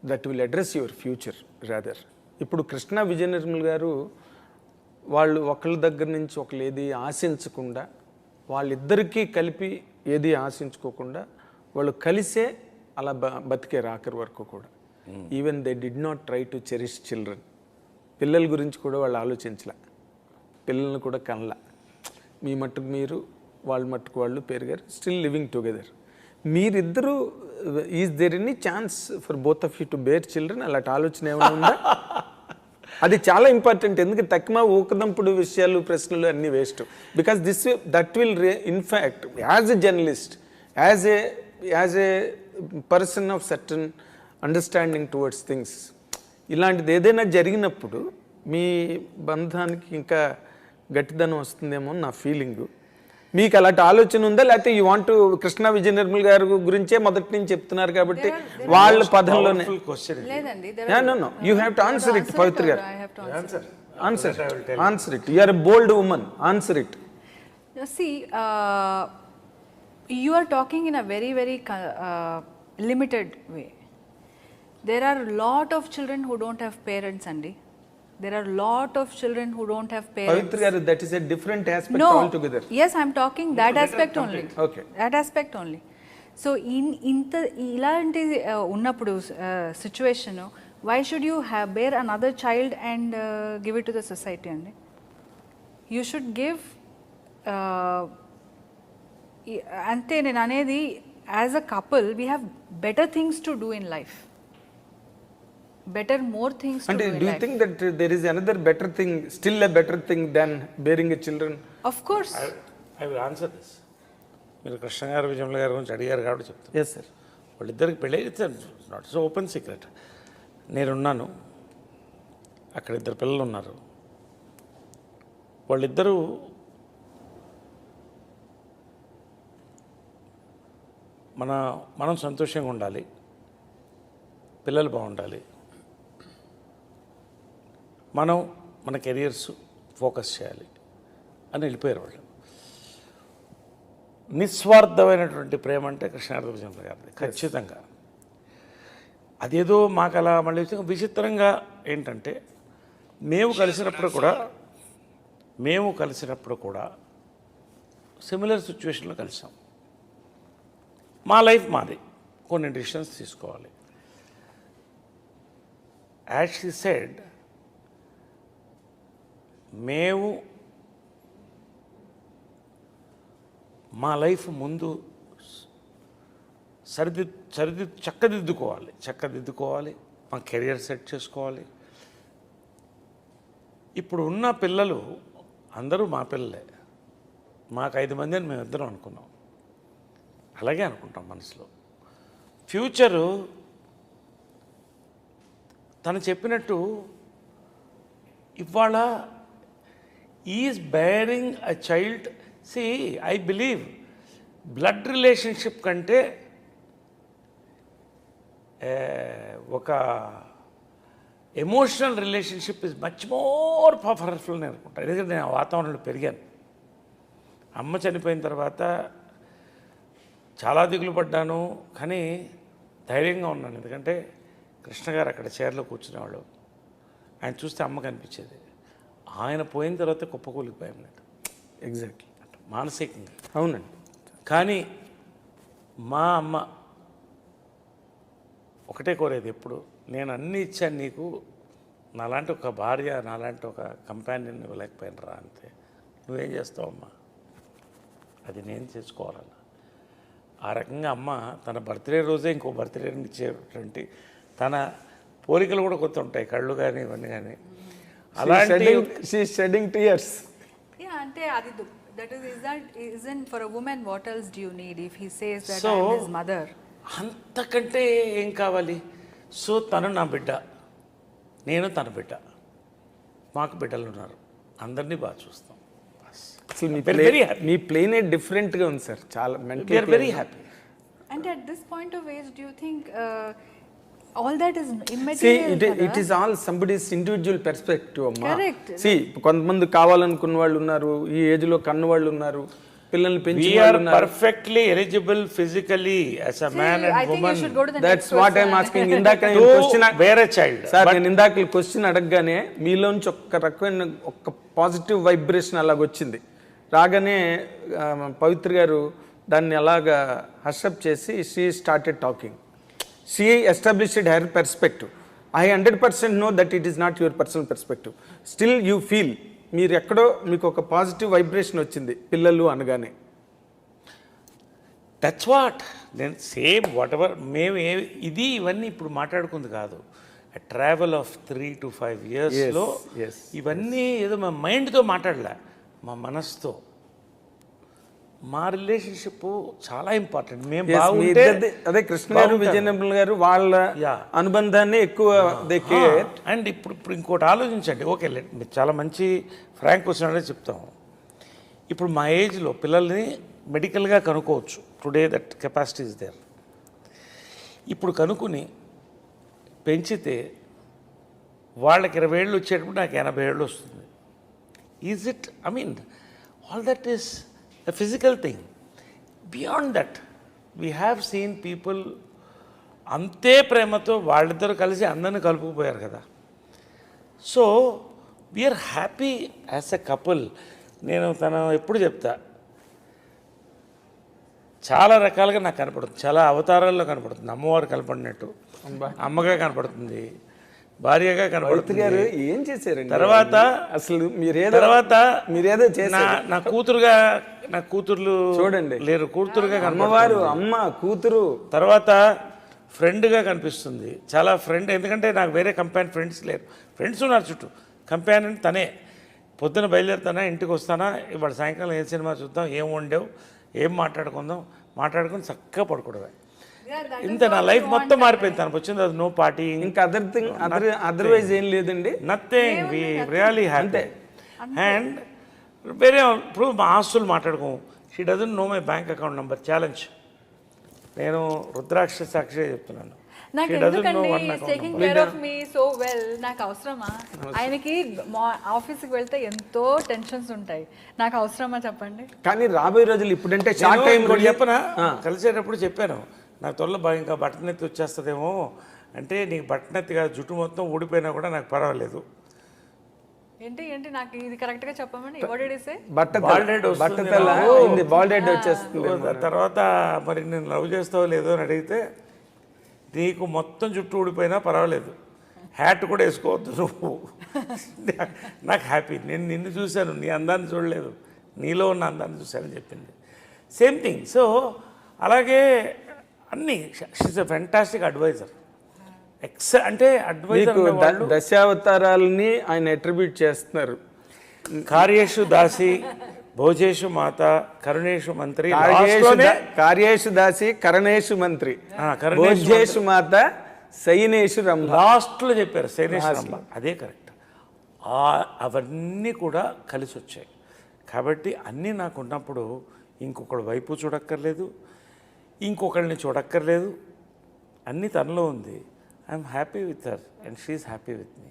That will address your future rather. ఇప్పుడు కృష్ణ విజయ నిర్మల్ గారు వాళ్ళు ఒకళ్ళ దగ్గర నుంచి ఒకళ్ళు ఏది ఆశించకుండా, వాళ్ళిద్దరికీ కలిపి ఏది ఆశించుకోకుండా వాళ్ళు కలిసే అలా బతికే ఆఖరి వరకు కూడా. Even they did not try to cherish children. పిల్లల గురించి కూడా వాళ్ళు ఆలోచించలే, పిల్లల్ని కూడా కనలా. మీ మట్టుకు మీరు, వాళ్ళ మట్టుకు వాళ్ళు పెరిగారు, స్టిల్ లివింగ్ టుగెదర్. మీరిద్దరూ, is there any chance for both of you to bear children? అలాంటి ఆలోచన ఏమైనా ఉందా? అది చాలా ఇంపార్టెంట్. ఎందుకంటే తక్కువ ఊకదంపుడు విషయాలు, ప్రశ్నలు అన్నీ waste. Because that will in fact as a journalist, as a person of certain understanding towards things, ఇలాంటిది ఏదైనా జరిగినప్పుడు మీ బంధానికి ఇంకా గట్టిదనం వస్తుందేమో నా ఫీలింగు. మీకు అలాంటి ఆలోచన ఉందా? లేకపోతే యూ వాంట్ కృష్ణ విజయ నిర్మల్ గారి గురించే మొదటి నుంచి చెప్తున్నారు కాబట్టి వాళ్ళ పదంలోనే? You have to answer it Pavitra garu. Answer it. You are a bold woman. Answer it. See, you are talking in a very limited way. There are a lot of children who don't have parents, Andy. There are a lot of children who don't have parents. Pavitra garu, that is a different aspect altogether. Yes, I am talking that aspect only. Okay. That aspect only. So ilanti unnappudu situation, why should you bear another child and give it to the society, Andy? You should give ante nenu anedi, as a couple we have better things to do in life. More things to do in life. Do you think that there is another better thing, still a better thing than bearing a children? Of course. I will answer this. మీరు కృష్ణ గారు విజయమ్మ గారి గురించి అడిగారు కాబట్టి చెప్తాను. Yes sir. వాళ్ళిద్దరికి పెళ్ళి, it's not so open secret. నేనున్నాను, అక్కడ ఇద్దరు పిల్లలు ఉన్నారు. వాళ్ళిద్దరూ మనం సంతోషంగా ఉండాలి, పిల్లలు బాగుండాలి, మనం మన కెరియర్స్ ఫోకస్ చేయాలి అని వెళ్ళిపోయారు వాళ్ళు. నిస్వార్థమైనటువంటి ప్రేమ అంటే కృష్ణార్జున విజయమ్మ గారిది ఖచ్చితంగా. అదేదో మాకు అలా మళ్ళీ విచిత్రంగా ఏంటంటే, మేము కలిసినప్పుడు కూడా సిమిలర్ సిచ్యువేషన్లో కలిసాం. మా లైఫ్ మాది, కొన్ని డిసిషన్స్ తీసుకోవాలి. యాజ్ షీ సెడ్, మేము మా లైఫ్ ముందు చక్కదిద్దుకోవాలి, మా కెరియర్ సెట్ చేసుకోవాలి. ఇప్పుడు ఉన్న పిల్లలు అందరూ మా పిల్లలే. మాకు 5 మంది అని మేము ఇద్దరం అనుకున్నాం, అలాగే అనుకుంటాం మనసులో. ఫ్యూచరు తను చెప్పినట్టు ఇవాళ is bearing a child. See, I believe blood relationship కంటే ఒక emotional relationship is much more powerful అని అనుకుంటాను. ఎందుకంటే నేను ఆ వాతావరణంలో పెరిగాను. అమ్మ చనిపోయిన తర్వాత చాలా దిగులు పడ్డాను, కానీ ధైర్యంగా ఉన్నాను. ఎందుకంటే కృష్ణ గారు అక్కడ చైర్లో కూర్చునేవాళ్ళు, ఆయన చూస్తే అమ్మ కనిపించేది. ఆయన పోయిన తర్వాత కుప్పకూలిపోయాం నేను. ఎగ్జాక్ట్లీ, మానసికంగా. అవునండి. కానీ మా అమ్మ ఒకటే కోరేది ఎప్పుడు, నేను అన్నీ ఇచ్చాను నీకు, నాలాంటి ఒక భార్య, నాలాంటి ఒక కంపానియన్ ఇవ్వలేకపోయిన రా, అంతే. నువ్వేం చేస్తావమ్మా, అది నేను చేసుకోవాలన్నా. ఆ రకంగా అమ్మ తన బర్త్డే రోజే ఇంకో బర్త్డేని ఇచ్చేటువంటి, తన పోలికలు కూడా కొత్త ఉంటాయి, కళ్ళు కానీ ఇవన్నీ కానీ. అలాంటి షెడ్డింగ్ టీయర్స్. అంటే అది isn't for a woman, what else do you need if he says that I am his mother? అంతకంటే ఏం కావాలి? సో తను నా బిడ్డ, నేను తన బిడ్డ, మాకు బిడ్డలు ఉన్నారు, అందరినీ బాగా చూస్తాం. మీ ప్లేనే డిఫరెంట్గా ఉంది సార్, చాలా very happy. And at this point of age, do you think all that is immaterial? See, it is all somebody's individual perspective, amma. Correct. See, కొంతమంది కావాలనుకున్న వాళ్ళు ఉన్నారు, ఈ ఏజ్లో కన్న వాళ్ళు ఉన్నారు. పిల్లల్ని పెంచి we're perfectly eligible physically as a man I and think you women should go to the that's next what I'm asking. ఇందాక నేను క్వశ్చన్ వేరే చైల్డ్. సార్ నేను ఇందాక క్వశ్చన్ అడగగానే మీలోంచి ఒక్క రకమైన ఒక పాజిటివ్ వైబ్రేషన్ అలాగొచ్చింది. రాగానే పవిత్ర గారు దాన్ని అలాగా హర్షప్ చేసి she started talking. She established her perspective. I 100% know that it is not your personal perspective. Still you feel మీరు ఎక్కడో మీకు ఒక పాజిటివ్ వైబ్రేషన్ వచ్చింది పిల్లలు అనగానే. దట్స్ వాట్ నేను సేమ్ వాట్ ఎవర్ మేము ఇవన్నీ ఇప్పుడు మాట్లాడుకుంది కాదు. ట్రావెల్ ఆఫ్ 3 to 5 yearsలో yes, ఇవన్నీ ఏదో మా మైండ్తో మాట్లాడలే, మా మనసుతో. మా రిలేషన్షిప్ చాలా ఇంపార్టెంట్. మేము Yes, మీ బాగుంటే ఇద్దరిది- అదే కృష్ణ గారు విజయనగరం గారు వాళ్ళ Yeah. అనుబంధాన్ని ఎక్కువ కేర్. అండ్ ఇప్పుడు ఇంకోటి ఆలోచించండి. ఓకే, మీరు చాలా మంచి ఫ్రాంక్ క్వశ్చన్ అనేది చెప్తాం. ఇప్పుడు మా ఏజ్లో పిల్లల్ని మెడికల్గా కనుక్కోవచ్చు. Today that capacity is there. ఇప్పుడు కనుక్కుని పెంచితే వాళ్ళకి 20 ఏళ్ళు వచ్చేటప్పుడు నాకు 80 ఏళ్ళు వస్తుంది. Is it? I mean all that is a physical thing. Beyond that, we have seen people అంతే ప్రేమతో వాళ్ళిద్దరూ కలిసి అందరిని కలుపుకుపోయారు కదా. So we're happy as a couple. నేను ఎప్పుడు చెప్తా, చాలా రకాలుగా నాకు కనపడుతుంది, చాలా అవతారాల్లో కనపడుతుంది. అమ్మవారు కనపడినట్టు అమ్మగా కనపడుతుంది, భార్యగా కనపడుతుంది. గారు ఏం చేశారండి తర్వాత అసలు మీరేదో చేశారు. నా కూతుర్లు చూడండి లేరు, కూతురుగా అమ్మవారు అమ్మ కూతురు. తర్వాత ఫ్రెండ్గా కనిపిస్తుంది, చాలా ఫ్రెండ్. ఎందుకంటే నాకు వేరే కంపానియన్ ఫ్రెండ్స్ లేరు. ఫ్రెండ్స్ ఉన్నారు చుట్టూ, కంపానియన్ తనే. పొద్దున బయలుదేరుతానా, ఇంటికి వస్తానా, ఇవాళ సాయంకాలం ఏ సినిమా చూద్దాం, ఏం వండావు, ఏం మాట్లాడుకుని చక్కగా పడుకోవడమే. ఇంత నా లైఫ్ మొత్తం మారిపోయింది. తనకు వచ్చింది అది నో పార్టీ, ఇంకా అదర్వైజ్ ఏం లేదండి. Nothing. We really happy. And వేరే ఇప్పుడు మా ఆస్తులు మాట్లాడుకోము. She doesn't know my bank account number. Challenge. నేను రుద్రాక్ష సాక్షిగా చెప్తున్నాను. నాకు ఎందుకండి taking care of me so well నాకు అవసరమా? ఆయనకి ఆఫీస్కి వెళ్తే ఎంతో టెన్షన్స్ ఉంటాయి, నాకు అవసరమా చెప్పండి? కానీ రాబోయే రోజులు ఇప్పుడంటే షార్ట్ టైం చెప్పనా, కలిసేటప్పుడు చెప్పాను, నాకు త్వరలో ఇంకా బట్టనెత్తి వచ్చేస్తుందేమో అంటే, నీకు బట్టనెత్తి కాదు, జుట్టు మొత్తం ఊడిపోయినా కూడా నాకు పర్వాలేదు. ఏంటి నాకు ఇది కరెక్ట్ గా చెప్పమని బాల్డెడ్ వచ్చేస్తుంది. తర్వాత మరి నేను లవ్ చేస్తావో లేదో అని అడిగితే, నీకు మొత్తం జుట్టు ఊడిపోయినా పర్వాలేదు, హ్యాట్ కూడా వేసుకోవద్దు నువ్వు. నాకు హ్యాపీ. నేను నిన్ను చూశాను, నీ అందాన్ని చూడలేదు, నీలో ఉన్న అందాన్ని చూశానని చెప్పింది. Same thing. సో అలాగే అన్నీ షీస్ ఎ ఫెంటాస్టిక్ అడ్వైజర్. అంటే అడ్వైజర్ దశావతారాలని ఆయన అట్రిబ్యూట్ చేస్తున్నారు. కార్యేషు దాసి, భోజేషు మాత, కరుణేషు మంత్రి, కార్యేషు దాసి, కరణేషు మంత్రి, భోజేషు మాత, శయనేషు రంభ. లాస్ట్లో చెప్పారు శయనేషు రంభ. అదే కరెక్ట్. అవన్నీ కూడా కలిసి వచ్చాయి. కాబట్టి అన్నీ నాకు ఉన్నప్పుడు ఇంకొకటి వైపు చూడక్కర్లేదు, ఇంకొకరిని చూడక్కర్లేదు, అన్నీ తనలో ఉంది. I'm happy with her and she's happy with me.